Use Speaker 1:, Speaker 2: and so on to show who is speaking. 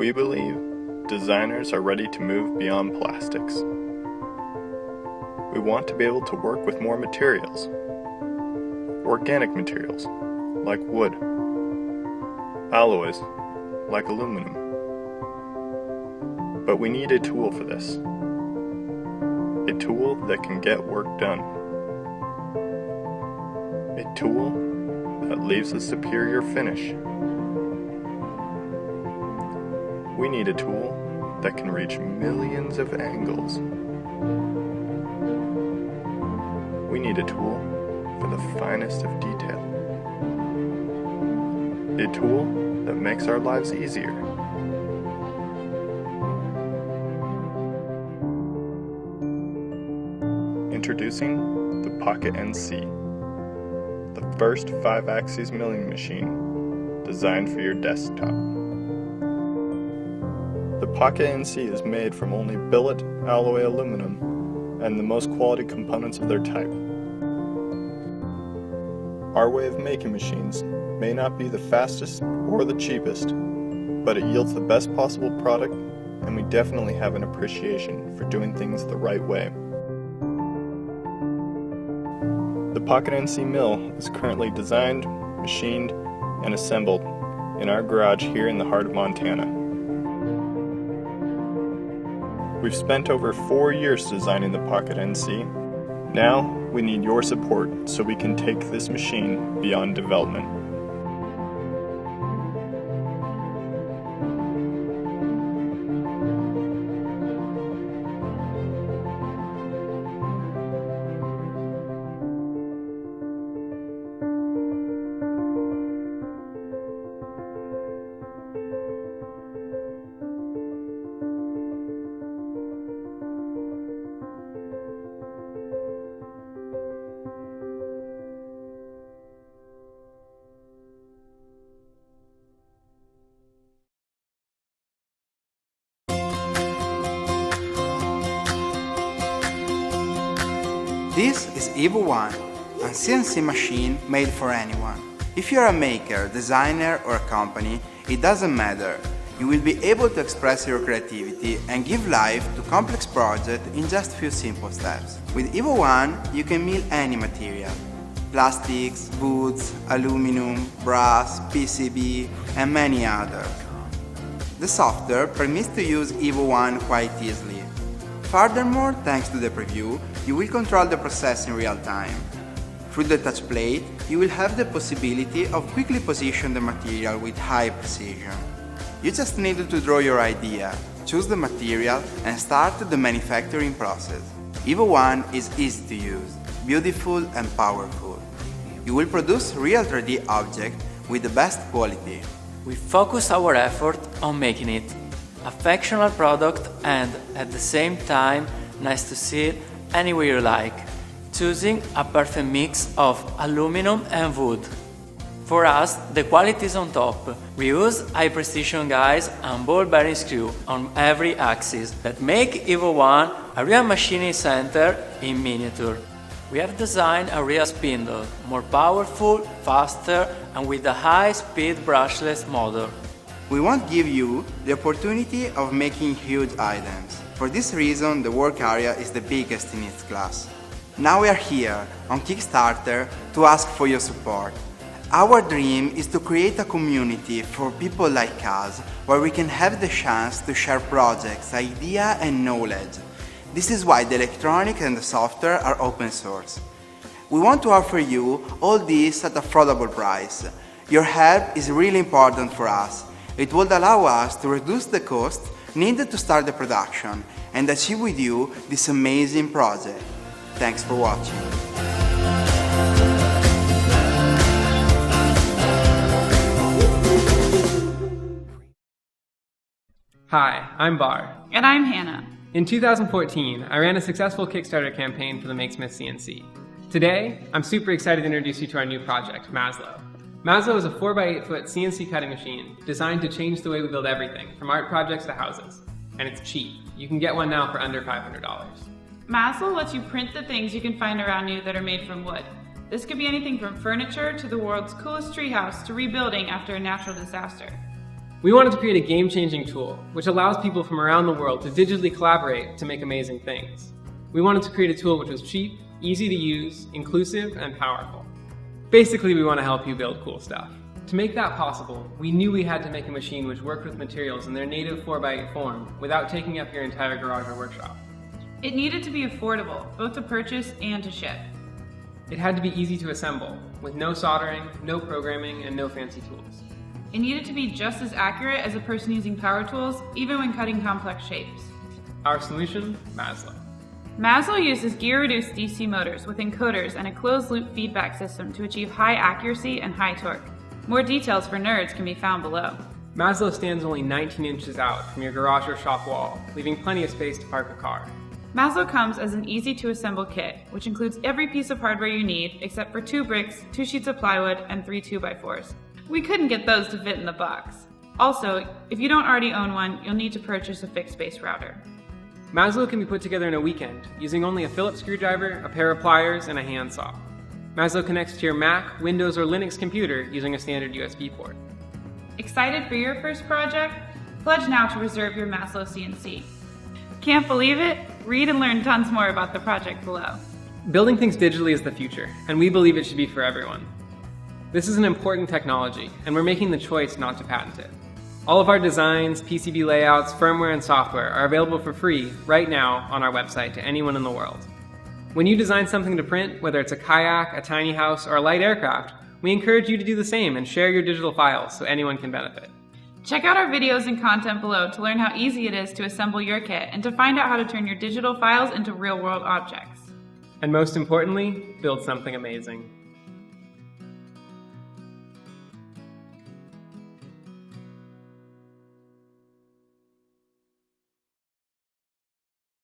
Speaker 1: We believe designers are ready to move beyond plastics. We want to be able to work with more materials. Organic materials, like wood. Alloys, like aluminum. But we need a tool for this. A tool that can get work done. A tool that leaves a superior finish. We need a tool that can reach millions of angles. We need a tool for the finest of detail. A tool that makes our lives easier. Introducing the Pocket NC, the first 5-axis milling machine designed for your desktop. The Pocket NC is made from only billet alloy aluminum and the most quality components of their type. Our way of making machines may not be the fastest or the cheapest, but it yields the best possible product, and we definitely have an appreciation for doing things the right way. The Pocket NC mill is currently designed, machined, and assembled in our garage here in the heart of Montana. We've spent over 4 years designing the Pocket NC. Now we need your support so we can take this machine beyond development.
Speaker 2: This is Evo-One, a CNC machine made for anyone. If you're a maker, designer or a company, it doesn't matter. You will be able to express your creativity and give life to complex projects in just a few simple steps. With Evo-One, you can mill any material. Plastics, woods, aluminum, brass, PCB, and many others. The software permits to use Evo-One quite easily. Furthermore, thanks to the preview, you will control the process in real time. Through the touch plate, you will have the possibility of quickly position the material with high precision. You just need to draw your idea, choose the material, and start the manufacturing process. Evo-One is easy to use, beautiful and powerful. You will produce real 3D objects with the best quality.
Speaker 3: We focus our effort on making it a functional product and, at the same time, nice to see it anywhere you like, choosing a perfect mix of aluminum and wood. For us, the quality is on top. We use high precision guides and ball bearing screw on every axis that make Evo-One a real machining center in miniature. We have designed a real spindle, more powerful, faster, and with a high-speed brushless motor.
Speaker 2: We won't give you the opportunity of making huge items. For this reason, the work area is the biggest in its class. Now we are here on Kickstarter to ask for your support. Our dream is to create a community for people like us where we can have the chance to share projects, ideas and knowledge. This is why the electronics and the software are open source. We want to offer you all this at affordable price. Your help is really important for us. It will allow us to reduce the cost needed to start the production and achieve with you this amazing project. Thanks for watching.
Speaker 4: Hi, I'm Bar.
Speaker 5: And I'm Hannah.
Speaker 4: In 2014, I ran a successful Kickstarter campaign for the MakeSmith CNC. Today, I'm super excited to introduce you to our new project, Maslow. Maslow is a 4x8 foot CNC cutting machine designed to change the way we build everything, from art projects to houses. And it's cheap. You can get one now for under $500.
Speaker 5: Maslow lets you print the things you can find around you that are made from wood. This could be anything from furniture to the world's coolest treehouse to rebuilding after a natural disaster.
Speaker 4: We wanted to create a game-changing tool which allows people from around the world to digitally collaborate to make amazing things. We wanted to create a tool which was cheap, easy to use, inclusive, and powerful. Basically, we want to help you build cool stuff. To make that possible, we knew we had to make a machine which worked with materials in their native 4x8 form without taking up your entire garage or workshop.
Speaker 5: It needed to be affordable, both to purchase and to ship.
Speaker 4: It had to be easy to assemble, with no soldering, no programming, and no fancy tools.
Speaker 5: It needed to be just as accurate as a person using power tools, even when cutting complex shapes.
Speaker 4: Our solution? Maslow.
Speaker 5: Maslow uses gear-reduced DC motors with encoders and a closed-loop feedback system to achieve high accuracy and high torque. More details for nerds can be found below.
Speaker 4: Maslow stands only 19 inches out from your garage or shop wall, leaving plenty of space to park a car.
Speaker 5: Maslow comes as an easy-to-assemble kit, which includes every piece of hardware you need except for 2 bricks, 2 sheets of plywood, and 3 2x4s. We couldn't get those to fit in the box. Also, if you don't already own one, you'll need to purchase a fixed-base router.
Speaker 4: Maslow can be put together in a weekend, using only a Phillips screwdriver, a pair of pliers, and a handsaw. Maslow connects to your Mac, Windows, or Linux computer using a standard USB port.
Speaker 5: Excited for your first project? Pledge now to reserve your Maslow CNC. Can't believe it? Read and learn tons more about the project below.
Speaker 4: Building things digitally is the future, and we believe it should be for everyone. This is an important technology, and we're making the choice not to patent it. All of our designs, PCB layouts, firmware, and software are available for free right now on our website to anyone in the world. When you design something to print, whether it's a kayak, a tiny house, or a light aircraft, we encourage you to do the same and share your digital files so anyone can benefit.
Speaker 5: Check out our videos and content below to learn how easy it is to assemble your kit and to find out how to turn your digital files into real-world objects.
Speaker 4: And most importantly, build something amazing.